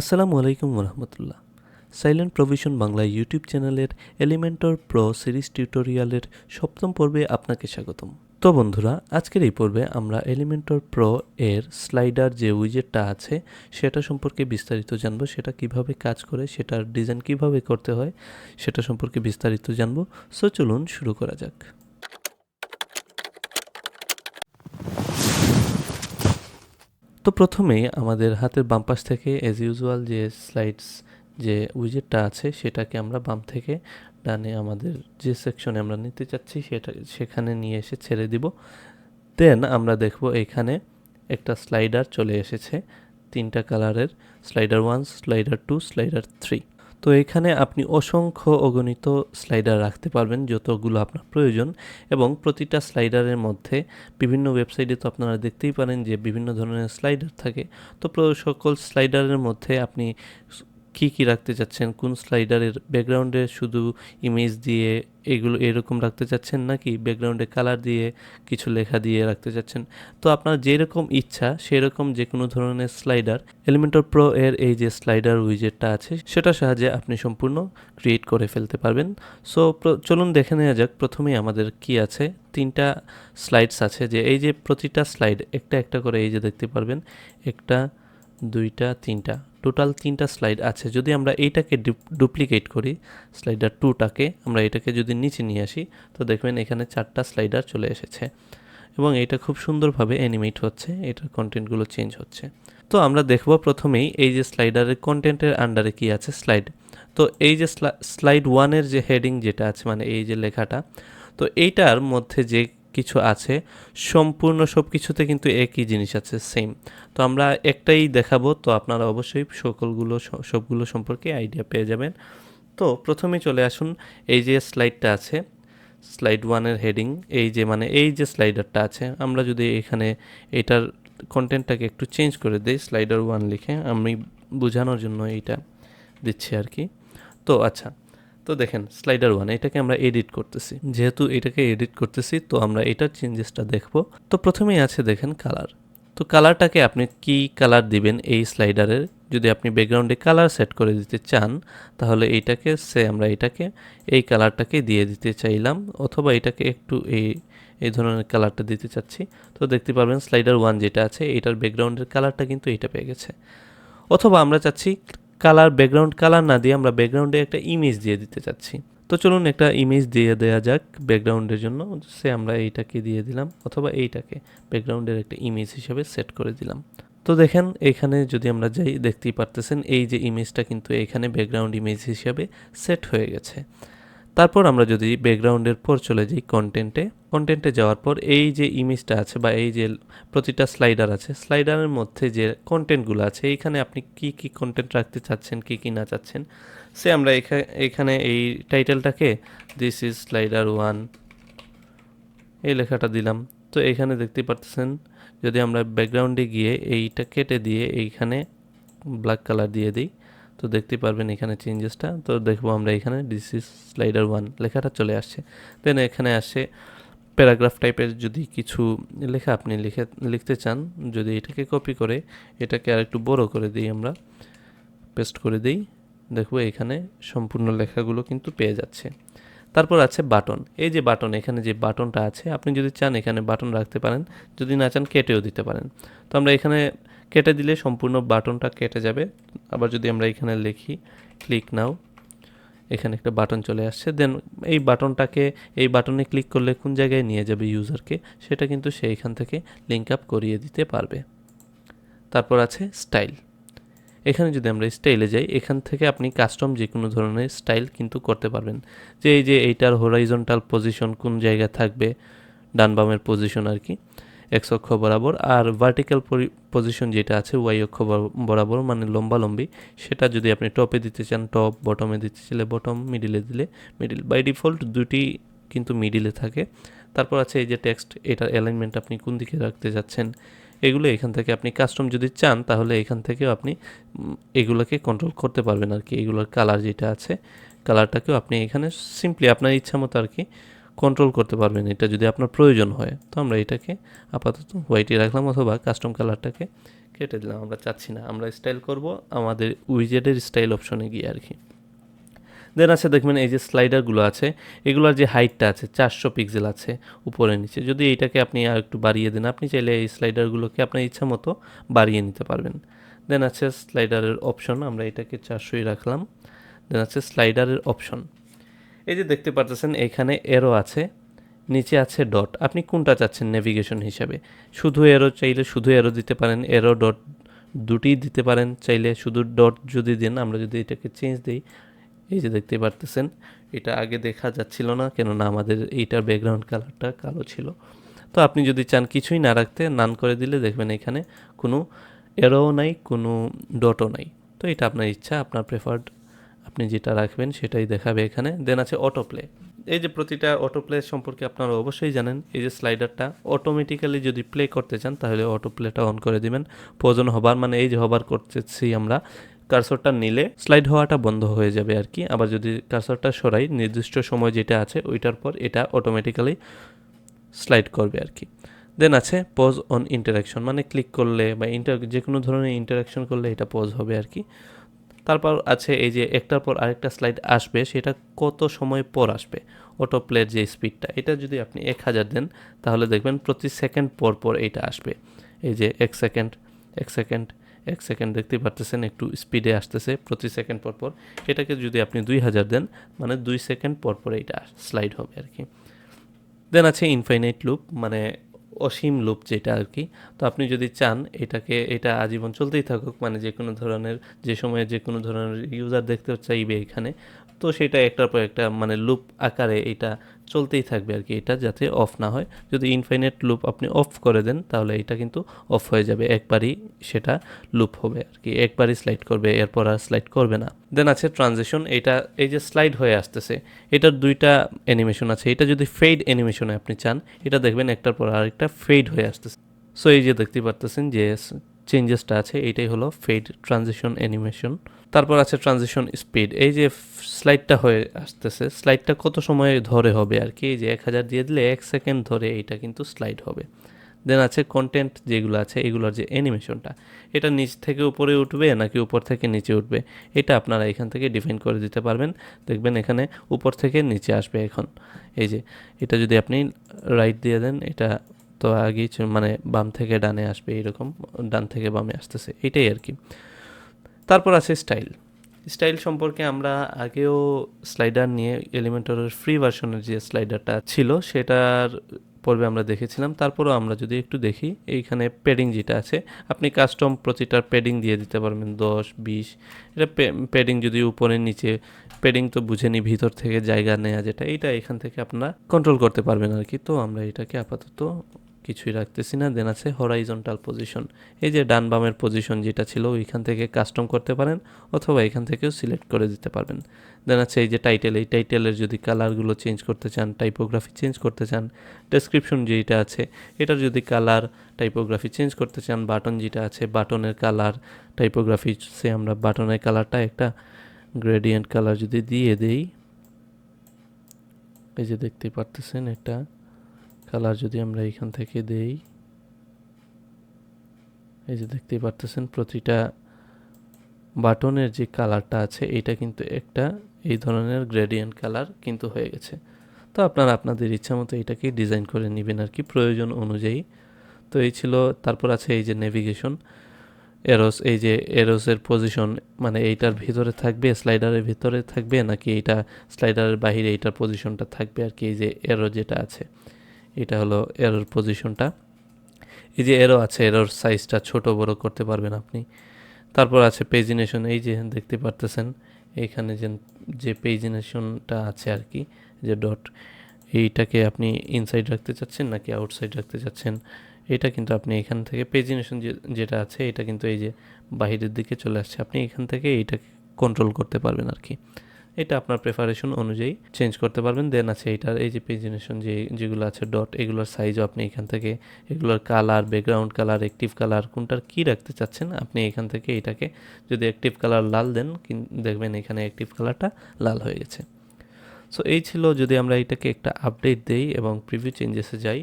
আসসালামু আলাইকুম ওরহমতুল্লাহ। সাইলেন্ট প্রভিশন বাংলা ইউটিউব চ্যানেলের এলিমেন্টর প্রো সিরিজ টিউটোরিয়ালের সপ্তম পর্বে আপনাকে স্বাগতম। তো বন্ধুরা, আজকের এই পর্বে আমরা এলিমেন্টর প্রো এর স্লাইডার যে উইজেটটা আছে সেটা সম্পর্কে বিস্তারিত জানবো, সেটা কিভাবে কাজ করে, সেটার ডিজাইন কিভাবে করতে হয় সেটা সম্পর্কে বিস্তারিত জানবো। সো চলুন শুরু করা যাক। তো প্রথমেই আমাদের হাতের বাম পাশ থেকে অ্যাজ ইউজুয়াল যে স্লাইডস যে উইজেটটা আছে সেটাকে আমরা বাম থেকে ডানে আমাদের যে সেকশনে আমরা নিতে চাচ্ছি সেখানে নিয়ে এসে ছেড়ে দিব। দেন আমরা দেখব এখানে একটা স্লাইডার চলে এসেছে, তিনটা কালারের, স্লাইডার 1, স্লাইডার 2, স্লাইডার 3। তো এখানে আপনি অসংখ্য অগণিত স্লাইডার রাখতে পারবেন যতগুলো আপনার প্রয়োজন, এবং প্রতিটা স্লাইডারের মধ্যে বিভিন্ন ওয়েবসাইটে তো আপনারা দেখতেই পারেন যে বিভিন্ন ধরনের স্লাইডার থাকে। তো সকল স্লাইডারের মধ্যে আপনি কি রাখতে চাচ্ছেন, কোন স্লাইডারের ব্যাকগ্রাউন্ডে শুধু ইমেজ দিয়ে এগুলো এরকম রাখতে চাচ্ছেন, নাকি ব্যাকগ্রাউন্ডে কালার দিয়ে কিছু লেখা দিয়ে রাখতে চাচ্ছেন। তো আপনার যেরকম ইচ্ছা সেরকম যে কোনো ধরনের স্লাইডার এলিমেন্টর প্রো এর এই যে স্লাইডার উইজেটটা আছে সেটার সাহায্যে আপনি সম্পূর্ণ ক্রিয়েট করে ফেলতে পারবেন। সো চলুন দেখে নেওয়া যাক। প্রথমেই আমাদের কি আছে, তিনটা স্লাইডস আছে, যে এই যে প্রতিটা স্লাইড একটা একটা করে এই যে দেখতে পারবেন, একটা, দুইটা, তিনটা, টোটাল তিনটা স্লাইড আছে। যদি আমরা এইটাকে ডুপ্লিকেট করি, স্লাইডার 2টাকে আমরা এটাকে যদি নিচে নিয়ে আসি, তো দেখবেন এখানে 4টা স্লাইডার চলে এসেছে এবং এটা খুব সুন্দরভাবে অ্যানিমেট হচ্ছে, এটার কন্টেন্টগুলো চেঞ্জ হচ্ছে। তো আমরা দেখব প্রথমেই এই যে স্লাইডারের কন্টেন্টের আন্ডারে কি আছে, স্লাইড। তো এই যে স্লাইড 1-এর যে হেডিং যেটা আছে, মানে এই যে লেখাটা, তো এইটার মধ্যে যে কিছু আছে সম্পূর্ণ সব কিছুতে কিন্তু একই জিনিস আছে, সেম। তো আমরা একটাই দেখাবো, তো আপনারা অবশ্যই সবগুলো সম্পর্কে আইডিয়া পেয়ে যাবেন। তো প্রথমে চলে আসুন, এই যে স্লাইডটা আছে, স্লাইড 1-এর হেডিং, এই যে মানে এই যে স্লাইডারটা আছে, আমরা যদি এখানে এটার কন্টেন্টটাকে একটু চেঞ্জ করে দিই, স্লাইডার 1 লিখে, আমি বোঝানোর জন্য এইটা দিচ্ছি আর কি। তো আচ্ছা, তো দেখেন স্লাইডার 1 এটাকে আমরা এডিট করতেছি, যেহেতু এটাকে এডিট করতেছি তো আমরা এটার চেঞ্জেসটা দেখব। তো প্রথমেই আছে দেখেন কালার। তো কালারটাকে আপনি কি কালার দিবেন এই স্লাইডারের, যদি আপনি ব্যাকগ্রাউন্ডে কালার সেট করে দিতে চান তাহলে এইটাকে আমরা এটাকে এই কালারটাকে দিয়ে দিতে চাইলাম, অথবা এটাকে একটু এই ধরনের কালারটা দিতে চাচ্ছি। তো দেখতে পারবেন স্লাইডার 1 যেটা আছে এটার ব্যাকগ্রাউন্ডের কালারটা কিন্তু এটা পেয়ে গেছে। অথবা আমরা চাচ্ছি ব্যাকগ্রাউন্ড কালার না দিয়ে আমরা ব্যাকগ্রাউন্ডে একটা ইমেজ দিয়ে দিতে চাচ্ছি। তো চলুন একটা ইমেজ দিয়ে দেওয়া যাক ব্যাকগ্রাউন্ডের জন্য, আমরা এইটাকে দিয়ে দিলাম, অথবা এইটাকে ব্যাকগ্রাউন্ডের একটা ইমেজ হিসেবে সেট করে দিলাম। তো দেখেন এখানে যদি আমরা যাই, দেখতেই পারতেছেন এই যে ইমেজটা কিন্তু এখানে ব্যাকগ্রাউন্ড ইমেজ হিসেবে সেট হয়ে গেছে। তারপর আমরা যদি ব্যাকগ্রাউন্ডের পর চলে যাই কন্টেন্টে যাওয়ার পর এই যে ইমেজটা আছে বা এই যে প্রতিটা স্লাইডার আছে, স্লাইডারের মধ্যে যে কন্টেন্টগুলো আছে এইখানে আপনি কি কন্টেন্ট রাখতে চাচ্ছেন, কি না চাচ্ছেন, আমরা এখানে এই টাইটেলটাকে দিস ইজ স্লাইডার 1 এই লেখাটা দিলাম। তো এখানে দেখতে পাচ্ছেন যদি আমরা ব্যাকগ্রাউন্ডে গিয়ে এইটা কেটে দিয়ে এইখানে ব্ল্যাক কালার দিয়ে দিই, তো দেখতে পারবেন এখানে চেঞ্জেসটা। তো দেখবো আমরা এখানে দিস ইজ স্লাইডার 1 লেখাটা চলে আসছে। দেন এখানে আসে প্যারাগ্রাফ টাইপের যদি কিছু লেখা আপনি লিখতে চান, যদি এটাকে কপি করে এটাকে আর একটু বড় করে দিই, আমরা পেস্ট করে দিই, দেখবো এখানে সম্পূর্ণ লেখাগুলো কিন্তু পেয়ে যাচ্ছে। তারপর আছে বাটন। এই যে বাটন, এখানে যে বাটনটা আছে আপনি যদি চান এখানে বাটন রাখতে পারেন, যদি না চান কেটেও দিতে পারেন। তো আমরা এখানে কেটে দিলে সম্পূর্ণ বাটনটা কেটে যাবে। আবার যদি আমরা এখানে লিখি ক্লিক নাও, এখানে একটা বাটন চলে আসছে। দেন এই বাটনে ক্লিক করলে কোন জায়গায় নিয়ে যাবে ইউজারকে সেটা কিন্তু সে এখান থেকে লিঙ্ক আপ করিয়ে দিতে পারবে। তারপর আছে স্টাইল। এখানে যদি আমরা স্টাইলে যাই, এখান থেকে আপনি কাস্টম যে কোনো ধরনের স্টাইল কিন্তু করতে পারবেন, যে এই যে এইটার হরাইজন্টাল পজিশন কোন জায়গায় থাকবে, ডান বামের পজিশন আর কি, এক্স অক্ষ বরাবর, আর ভার্টিক্যাল পজিশন যেটা আছে ওয়াই অক্ষ বরাবর, মানে লম্বালম্বি, সেটা যদি আপনি টপে দিতে চান টপ, বটমে দিতে চাইলে বটম, মিডিলে দিলে মিডিল। বাই ডিফল্ট দুটি কিন্তু মিডিলে থাকে। তারপর আছে এই যে টেক্সট, এটার অ্যালাইনমেন্ট আপনি কোন দিকে রাখতে যাচ্ছেন, এগুলো এখান থেকে আপনি কাস্টম যদি চান তাহলে এখান থেকেও আপনি এগুলোকে কন্ট্রোল করতে পারবেন আর কি। এগুলোর কালার যেটা আছে কালারটাকেও আপনি এখানে সিম্পলি আপনার ইচ্ছা মতো আর কি কন্ট্রোল করতে পারবেন, এটা যদি আপনার প্রয়োজন হয়। তো আমরা এটাকে আপাতত হোয়াইটই রাখলাম, অথবা কাস্টম কালারটাকে কেটে দিলাম, আমরা চাচ্ছি না, আমরা স্টাইল করব আমাদের উইজেটের স্টাইল অপশনে গিয়ে আর কি। দেন আছে দেখবেন এই যে স্লাইডারগুলো আছে, এগুলোর যে হাইটটা আছে 400 পিক্সেল আছে উপরে নিচে। যদি এইটাকে আপনি আর একটু বাড়িয়ে দেন, আপনি চাইলে এই স্লাইডারগুলোকে আপনার ইচ্ছা মতো বাড়িয়ে নিতে পারবেন। দেন আছে স্লাইডারের অপশন, আমরা এটাকে 400ই রাখলাম। দেন আছে স্লাইডারের অপশন, এই যে দেখতে পাচ্ছেন এখানে এরো আছে, নিচে আছে ডট। আপনি কোনটা চাচ্ছেন নেভিগেশন হিসাবে? শুধু এরো চাইলে শুধু এরো দিতে পারেন, এরো ডট দুটিই দিতে পারেন চাইলে। শুধু ডট যদি দেন, আমরা যদি এটাকে চেঞ্জ দিই, এই যে দেখতে পারতেছেন এটা আগে দেখা যাচ্ছিল না, কেননা আমাদের এইটার ব্যাকগ্রাউন্ড কালারটা কালো ছিল। তো আপনি যদি চান কিছুই না রাখতে, নান করে দিলে দেখবেন এখানে কোনো এরোও নাই, কোনো ডটও নাই। তো এটা আপনার ইচ্ছা, আপনার প্রেফার্ড, আপনি যেটা রাখবেন সেটাই দেখাবে এখানে। দেন আছে অটো প্লে, এই যে প্রতিটা অটো প্লে সম্পর্কে আপনারা অবশ্যই জানেন। এই যে স্লাইডারটা অটোমেটিক্যালি যদি প্লে করতে চান তাহলে অটো প্লেটা অন করে দিবেন। প্রয়োজন হবার মানে এই যে হবার করতেছি আমরা, কার্সরটা নিলে স্লাইড হওয়াটা বন্ধ হয়ে যাবে আর কি। আবার যদি কার্সরটা সরাই নির্দিষ্ট সময় যেটা আছে ওইটার পর এটা অটোমেটিক্যালি স্লাইড করবে আর কি। দেন আছে পজ অন ইন্টারাকশন, মানে ক্লিক করলে বা যে কোনো ধরনের ইন্টারাকশন করলে এটা পজ হবে আর কি। তারপর আছে এই যে একটার পর আরেকটা স্লাইড আসবে, সেটা কত সময় পর আসবে, অটো প্লের যে স্পিডটা, এটা যদি আপনি 1000 দেন তাহলে দেখবেন প্রতি সেকেন্ড পর পর এইটা আসবে। এই যে 1 সেকেন্ড 1 সেকেন্ড 1 সেকেন্ড দেখতে পারতেছেন একটু স্পিডে আসতেছে প্রতি সেকেন্ড পর পর। এটাকে যদি আপনি 2000 দেন মানে 2 সেকেন্ড পর পর এইটা স্লাইড হবে আর কি। দেন আছে ইনফাইনাইট লুপ, মানে অসীম লুপ যেটা আর কি। তো আপনি যদি চান এটা আজীবন চলতেই থাকুক, মানে যে কোনো ধরনের, যে সময়ে যে কোনো ধরনের ইউজার দেখতে চাইবে এখানে, তো সেটা একটার পর একটা মানে লুপ আকারে এটা চলতেই থাকবে আর কি, এটা যাতে অফ না হয়। যদি ইনফাইনাইট লুপ আপনি অফ করে দেন তাহলে এটা কিন্তু অফ হয়ে যাবে, একবারই সেটা লুপ হবে আর কি, একবারই স্লাইড করবে, এরপর আর স্লাইড করবে না। দেন আছে ট্রানজিশন, এটা এই যে স্লাইড হয়ে আসতেছে এটার দুইটা অ্যানিমেশন আছে। এটা যদি ফেড অ্যানিমেশনে আপনি চান, এটা দেখবেন একটার পর আরেকটা ফেড হয়ে আসতেছে। সো এই যে দেখতে পারতেছেন যে চেঞ্জেসটা আছে, এইটাই হলো ফেড ট্রানজিশন অ্যানিমেশন। তারপর আছে ট্রানজিশন স্পিড, এই যে স্লাইডটা হয়ে আসতেছে, স্লাইডটা কত সময় ধরে হবে আর কি। এই যে 1000 দিয়ে দিলে 1 সেকেন্ড ধরে এইটা কিন্তু স্লাইড হবে। দেন আছে কন্টেন্ট, যেগুলো আছে এগুলোর যে অ্যানিমেশনটা, এটা নিচ থেকে উপরে উঠবে নাকি উপর থেকে নিচে উঠবে, এটা আপনারা এখান থেকে ডিফাইন করে দিতে পারবেন। দেখবেন এখানে উপর থেকে নিচে আসবে। এখন এই যে এটা যদি আপনি রাইট দিয়ে দেন, এটা তো আগেই মানে বাম থেকে ডানে আসবে, এরকম ডান থেকে বামে আসতেছে, এটাই আর কি। তারপর আছে স্টাইল। স্টাইল সম্পর্কে আমরা আগেও স্লাইডার নিয়ে এলিমেন্টরের ফ্রি ভার্সনের যে স্লাইডারটা ছিল সেটার পর্বে আমরা দেখেছিলাম। তারপরও আমরা যদি একটু দেখি, এইখানে প্যাডিং যেটা আছে, আপনি কাস্টম প্রতিটার প্যাডিং দিয়ে দিতে পারবেন 10, 20। এটা প্যাডিং যদি উপরে নিচে, প্যাডিং তো বুঝেনি ভিতর থেকে জায়গা নেওয়া যেটা, এইটা এখান থেকে আপনারা কন্ট্রোল করতে পারবেন আর কি। তো আমরা এটাকে আপাতত কিছুই রাখতেছি না। দেন আছে হরাইজন্টাল পজিশন, এই যে ডান বামের পজিশন যেটা ছিল ওইখান থেকে কাস্টম করতে পারেন, অথবা এখান থেকেও সিলেক্ট করে দিতে পারবেন। দেন আছে এই যে টাইটেল, এই টাইটেলের যদি কালারগুলো চেঞ্জ করতে চান, টাইপোগ্রাফি চেঞ্জ করতে চান, ডেসক্রিপশন যেটা আছে এটার যদি কালার টাইপোগ্রাফি চেঞ্জ করতে চান, বাটন যেটা আছে বাটনের কালার টাইপোগ্রাফি, সে আমরা বাটনের কালারটা একটা গ্রেডিয়েন্ট কালার যদি দিয়ে দেই, এই যে দেখতে পারতেছেন একটা কালার যদি আমরা এখান থেকে দেই, এই যে দেখতেই পারতেছেন প্রতিটা বাটনের যে কালারটা আছে এটা কিন্তু একটা এই ধরনের গ্রেডিয়েন্ট কালার কিন্তু হয়ে গেছে। তো আপনারা আপনাদের ইচ্ছা মতো এটাকে ডিজাইন করে নেবেন আর কি, প্রয়োজন অনুযায়ী। তো এই ছিল। তারপর আছে এই যে নেভিগেশন, এরোস, এই যে এরোসের পজিশন, মানে এইটার ভিতরে থাকবে, স্লাইডারের ভিতরে থাকবে নাকি এইটা স্লাইডারের বাইরে এইটার পজিশনটা থাকবে আর কি। এই যে এরো যেটা আছে এটা হলো এরোর পজিশনটা। এই যে এরো আছে, এরোর সাইজটা ছোট বড় করতে পারবেন আপনি। তারপর আছে পেজিনেশন, এই যে দেখতে পারতেছেন এইখানে যে পেজিনেশনটা আছে আর কি, যে ডট, এইটাকে আপনি ইনসাইড রাখতে চাচ্ছেন নাকি আউটসাইড রাখতে চাচ্ছেন, এটা কিন্তু আপনি এখান থেকে পেজিনেশন যেটা আছে এটা কিন্তু এই যে বাহিরের দিকে চলে আসছে, আপনি এখান থেকে এইটাকে কন্ট্রোল করতে পারবেন আর কি। এটা আপনার প্রেফারেশন অনুযায়ী চেঞ্জ করতে পারবেন। দেন আছে এইটার এই যে পেজিনেশন যেগুলো আছে ডট, এগুলোর সাইজও আপনি এখান থেকে, এগুলোর colour, background colour, active colour কোনটার কী রাখতে চাচ্ছেন আপনি এখান থেকে এটাকে যদি অ্যাক্টিভ কালার লাল দেন, দেখবেন এখানে অ্যাক্টিভ কালারটা লাল হয়ে গেছে। সো এই ছিল। যদি আমরা এটাকে একটা আপডেট দেই এবং প্রিভিউ চেঞ্জেসে যাই,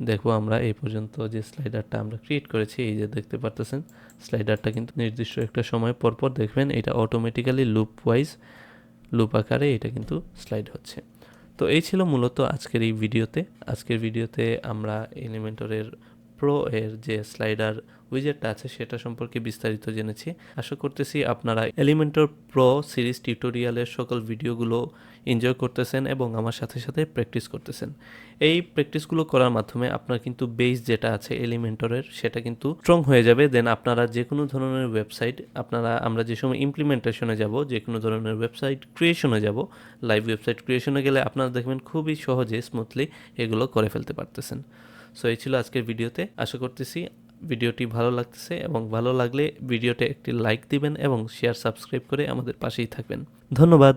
দেখো আমরা এই পর্যন্ত যে স্লাইডারটা আমরা ক্রিয়েট করেছি, এই যে দেখতে পারতেছেন স্লাইডারটা কিন্তু নির্দিষ্ট একটা সময় পর পর দেখবেন এটা অটোমেটিক্যালি লুপ আকারে এটা কিন্তু স্লাইড হচ্ছে। তো এই ছিল মূলত আজকের এই ভিডিওতে। আজকের ভিডিওতে আমরা এলিমেন্টরের প্রো এর যে স্লাইডার উইজেটটা আছে সেটা সম্পর্কে বিস্তারিত জেনেছি। আশা করতেছি আপনারা এলিমেন্টর প্রো সিরিজ টিউটোরিয়ালের সকল ভিডিওগুলো এনজয় করতেছেন এবং আমার সাথে সাথে প্র্যাকটিস করতেছেন। এই প্র্যাকটিসগুলো করার মাধ্যমে আপনার কিন্তু বেস যেটা আছে এলিমেন্টরের সেটা কিন্তু স্ট্রং হয়ে যাবে। দেন আপনারা যে কোনো ধরনের ওয়েবসাইট আমরা যে সময় ইমপ্লিমেন্টেশনে যাব, যে কোনো ধরনের ওয়েবসাইট ক্রিয়েশনে যাব, লাইভ ওয়েবসাইট ক্রিয়েশনে গেলে আপনারা দেখবেন খুবই সহজে স্মুথলি এগুলো করে ফেলতে পারতেছেন। সো এই ছিল আজকের ভিডিওতে। আশা করতেছি ভিডিওটি ভালো লাগতেছে এবং ভালো লাগলে ভিডিওতে একটি লাইক দিবেন এবং শেয়ার সাবস্ক্রাইব করে আমাদের পাশেই থাকবেন। ধন্যবাদ।